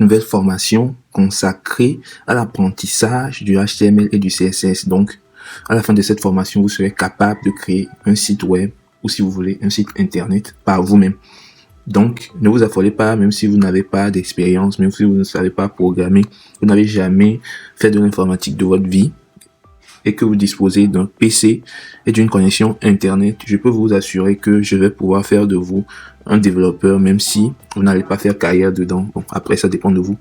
nouvelle formation consacrée à l'apprentissage du HTML et du CSS. Donc, à la fin de cette formation, vous serez capable de créer un site web ou, si vous voulez, un site internet par vous-même. Donc, ne vous affolez pas, même si vous n'avez pas d'expérience, même si vous ne savez pas programmer, vous n'avez jamais fait de l'informatique de votre vie et que vous disposez d'un PC et d'une connexion internet, je peux vous assurer que je vais pouvoir faire de vous un développeur, même si vous n'allez pas faire carrière dedans. Bon, après, ça dépend de vous.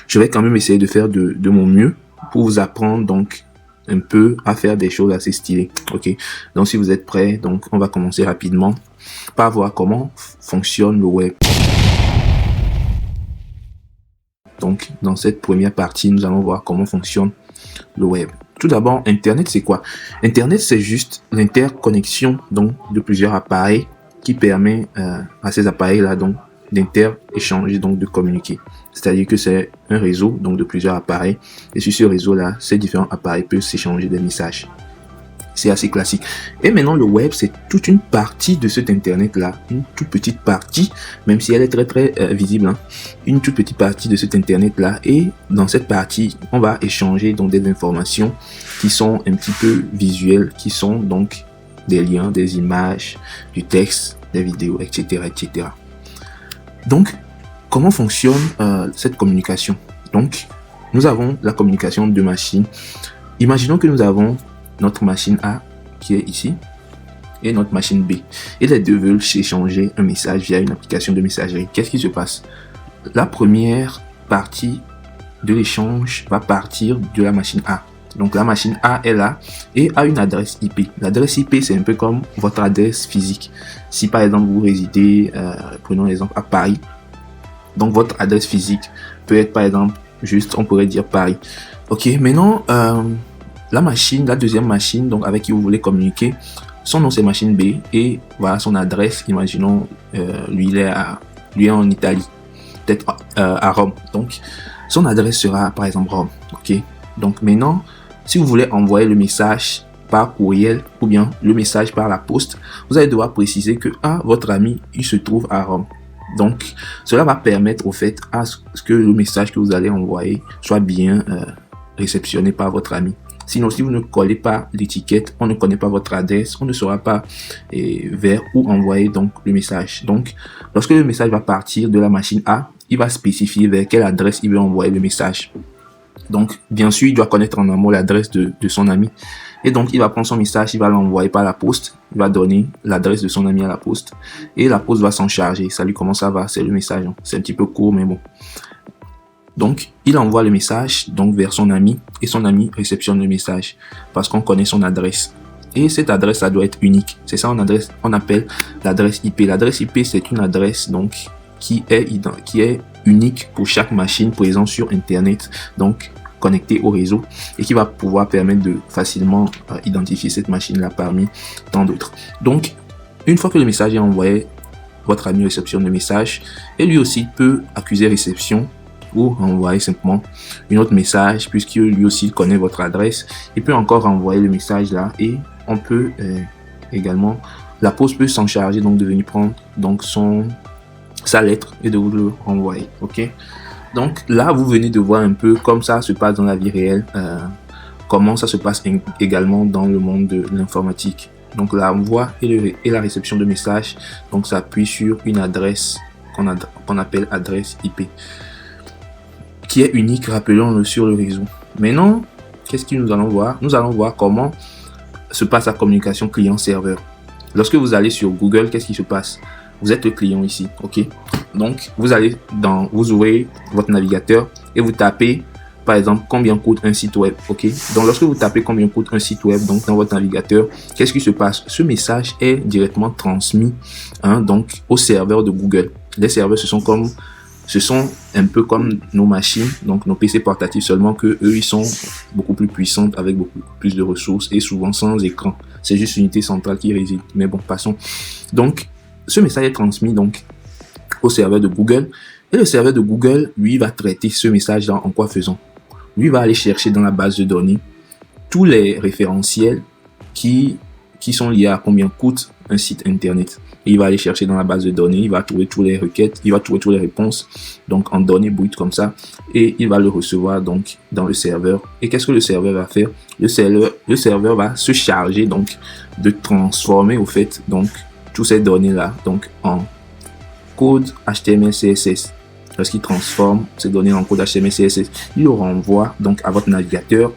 Je vais quand même essayer de faire de mon mieux pour vous apprendre donc un peu à faire des choses assez stylées. Ok, donc si vous êtes prêts, donc on va commencer rapidement par voir comment fonctionne le web. Donc dans cette première partie, nous allons voir comment fonctionne le web. Tout d'abord, Internet, c'est quoi? Internet, c'est juste l'interconnexion donc de plusieurs appareils qui permet à ces appareils-là donc d'inter-échanger, donc de communiquer. C'est-à-dire que c'est un réseau donc de plusieurs appareils et sur ce réseau-là, ces différents appareils peuvent s'échanger des messages. C'est assez classique. Et maintenant, le web, c'est toute une partie de cet Internet-là, une toute petite partie, même si elle est très visible, hein, une toute petite partie de cet Internet-là. Et dans cette partie, on va échanger donc des informations qui sont un petit peu visuelles, qui sont donc des liens, des images, du texte, des vidéos, etc., etc. Donc, comment fonctionne cette communication? Donc, nous avons la communication de machines. Imaginons que nous avons notre machine A qui est ici et notre machine B. Et les deux veulent s'échanger un message via une application de messagerie. Qu'est-ce qui se passe? La première partie de l'échange va partir de la machine A. Donc la machine A est là et a une adresse IP. L'adresse IP, c'est un peu comme votre adresse physique. Si par exemple vous résidez, prenons l'exemple à Paris, donc votre adresse physique peut être par exemple juste, on pourrait dire Paris. Ok, maintenant la deuxième machine donc avec qui vous voulez communiquer, son nom c'est machine B et voilà son adresse. Imaginons lui il est en Italie, peut-être à Rome. Donc son adresse sera par exemple Rome. Ok, donc maintenant si vous voulez envoyer le message par courriel ou bien le message par la poste, vous allez devoir préciser que votre ami il se trouve à Rome. Donc cela va permettre au fait à ce que le message que vous allez envoyer soit bien réceptionné par votre ami. Sinon, si vous ne collez pas l'étiquette, on ne connaît pas votre adresse, on ne saura pas vers où envoyer donc le message. Donc, lorsque le message va partir de la machine A, il va spécifier vers quelle adresse il veut envoyer le message. Donc, bien sûr, il doit connaître en amont l'adresse de son ami. Et donc, il va prendre son message, il va l'envoyer par la poste. Il va donner l'adresse de son ami à la poste. Et la poste va s'en charger. Salut, comment ça va? C'est le message. Hein. C'est un petit peu court, mais bon. Donc, il envoie le message donc vers son ami et son ami réceptionne le message parce qu'on connaît son adresse. Et cette adresse, ça doit être unique. C'est ça, on appelle l'adresse IP. L'adresse IP, c'est une adresse donc qui est unique pour chaque machine présente sur Internet, donc connectée au réseau et qui va pouvoir permettre de facilement identifier cette machine-là parmi tant d'autres. Donc, une fois que le message est envoyé, votre ami réceptionne le message et lui aussi peut accuser réception ou envoyer simplement un autre message puisque lui aussi connaît votre adresse. Il peut encore envoyer le message là et on peut également, la poste peut s'en charger donc de venir prendre donc sa lettre et de vous le renvoyer. Ok, donc là vous venez de voir un peu comme ça se passe dans la vie réelle, comment ça se passe également dans le monde de l'informatique. Donc l'envoi et la réception de messages donc s'appuie sur une adresse qu'on appelle adresse IP qui est unique, rappelons-le, sur le réseau. Maintenant, qu'est-ce que nous allons voir? Nous allons voir comment se passe la communication client-serveur. Lorsque vous allez sur Google, qu'est-ce qui se passe? Vous êtes le client ici, ok? Donc, vous ouvrez votre navigateur et vous tapez, par exemple, combien coûte un site web, ok? Donc, lorsque vous tapez combien coûte un site web donc dans votre navigateur, qu'est-ce qui se passe? Ce message est directement transmis donc au serveur de Google. Les serveurs, ce sont un peu comme nos machines, donc nos PC portatifs, seulement que eux ils sont beaucoup plus puissants avec beaucoup plus de ressources et souvent sans écran. C'est juste une unité centrale qui réside. Mais bon, passons. Donc, ce message est transmis donc au serveur de Google et le serveur de Google, lui, va traiter ce message en quoi faisant? Lui va aller chercher dans la base de données tous les référentiels qui qui sont liées à combien coûte un site internet. Et il va aller chercher dans la base de données, il va trouver toutes les requêtes, il va trouver toutes les réponses, donc en données brutes comme ça, et il va le recevoir donc dans le serveur. Et qu'est-ce que le serveur va faire? Le serveur va se charger donc de transformer au fait donc toutes ces données là donc en code HTML CSS. Lorsqu'il transforme ces données en code HTML CSS, il le renvoie donc à votre navigateur.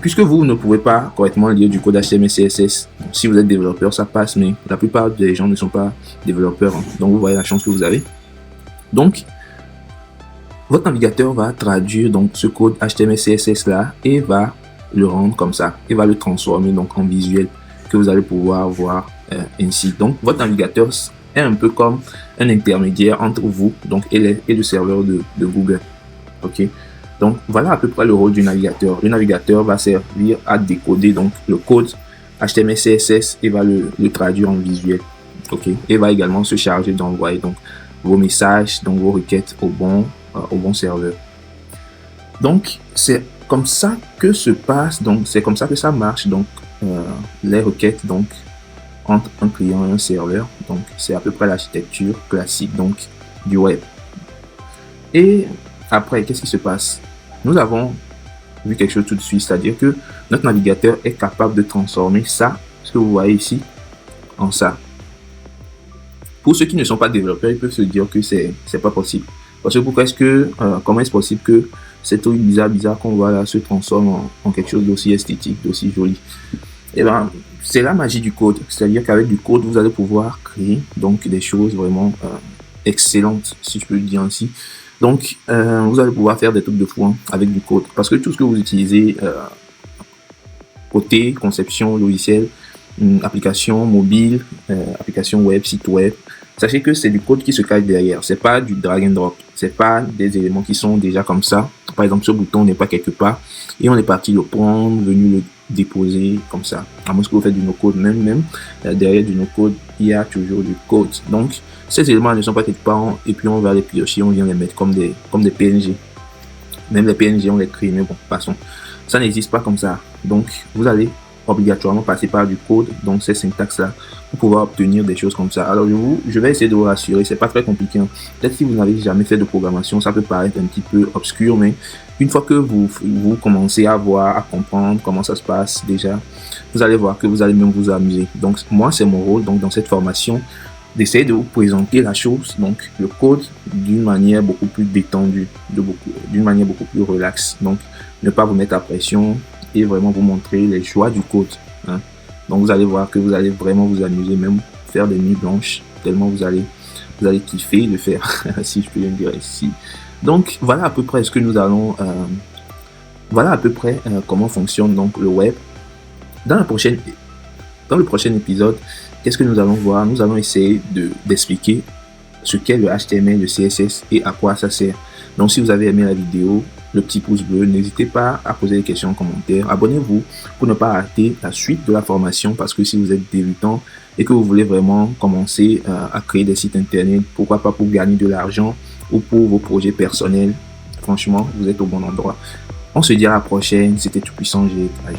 Puisque vous ne pouvez pas correctement lire du code HTML CSS, si vous êtes développeur ça passe, mais la plupart des gens ne sont pas développeurs, hein. Donc vous voyez la chance que vous avez. Donc votre navigateur va traduire donc ce code HTML CSS là et va le rendre comme ça, et va le transformer donc en visuel que vous allez pouvoir voir ainsi. Donc votre navigateur est un peu comme un intermédiaire entre vous donc et le serveur de Google. Ok, donc voilà à peu près le rôle du navigateur. Le navigateur va servir à décoder donc le code HTML CSS et va le traduire en visuel. Ok, et va également se charger d'envoyer donc vos messages, donc vos requêtes au bon serveur. Donc c'est comme ça que se passe, donc c'est comme ça que ça marche donc les requêtes donc entre un client et un serveur. Donc c'est à peu près l'architecture classique donc du web. Et après, qu'est-ce qui se passe? Nous avons vu quelque chose tout de suite, c'est-à-dire que notre navigateur est capable de transformer ça, ce que vous voyez ici, en ça. Pour ceux qui ne sont pas développeurs, ils peuvent se dire que c'est pas possible. Parce que comment est-ce possible que ces trucs bizarre qu'on voit là se transforme en quelque chose d'aussi esthétique, d'aussi joli? Et ben, c'est la magie du code. C'est-à-dire qu'avec du code, vous allez pouvoir créer donc des choses vraiment excellentes, si je peux le dire ainsi. Donc, vous allez pouvoir faire des trucs de fou avec du code. Parce que tout ce que vous utilisez côté conception logicielle, application mobile, application web, site web, sachez que c'est du code qui se cache derrière. C'est pas du drag and drop. C'est pas des éléments qui sont déjà comme ça. Par exemple, ce bouton n'est pas quelque part et on est parti le prendre, venu le déposer comme ça. À moins que vous faites du no-code, même derrière du no-code, il y a toujours du code. Donc, ces éléments ne sont pas quelque part et puis on va les piocher, on vient les mettre comme des PNG. Même les PNG, on les crée, mais bon, passons. Ça n'existe pas comme ça. Donc, vous allez obligatoirement passer par du code, donc ces syntaxes là, pour pouvoir obtenir des choses comme ça. Alors je vais essayer de vous rassurer, c'est pas très compliqué. Peut-être si vous n'avez jamais fait de programmation, ça peut paraître un petit peu obscur, mais une fois que vous commencez à voir, à comprendre comment ça se passe déjà, vous allez voir que vous allez même vous amuser. Donc moi c'est mon rôle donc dans cette formation d'essayer de vous présenter la chose, donc le code d'une manière beaucoup plus détendue, d'une manière beaucoup plus relaxe. Donc ne pas vous mettre à pression et vraiment vous montrer les joies du code. Donc vous allez voir que vous allez vraiment vous amuser, même faire des nuits blanches, tellement vous allez kiffer le faire, si je peux bien dire ici. Donc voilà à peu près ce que nous allons, voilà à peu près comment fonctionne donc le web. Dans le prochain épisode, qu'est-ce que nous allons voir? Nous allons essayer d'expliquer ce qu'est le HTML, le CSS et à quoi ça sert. Donc si vous avez aimé la vidéo, le petit pouce bleu, n'hésitez pas à poser des questions en commentaire. Abonnez-vous pour ne pas rater la suite de la formation, parce que si vous êtes débutant et que vous voulez vraiment commencer à créer des sites internet, pourquoi pas pour gagner de l'argent ou pour vos projets personnels, franchement, vous êtes au bon endroit. On se dit à la prochaine. C'était Tout Puissant G. Bye.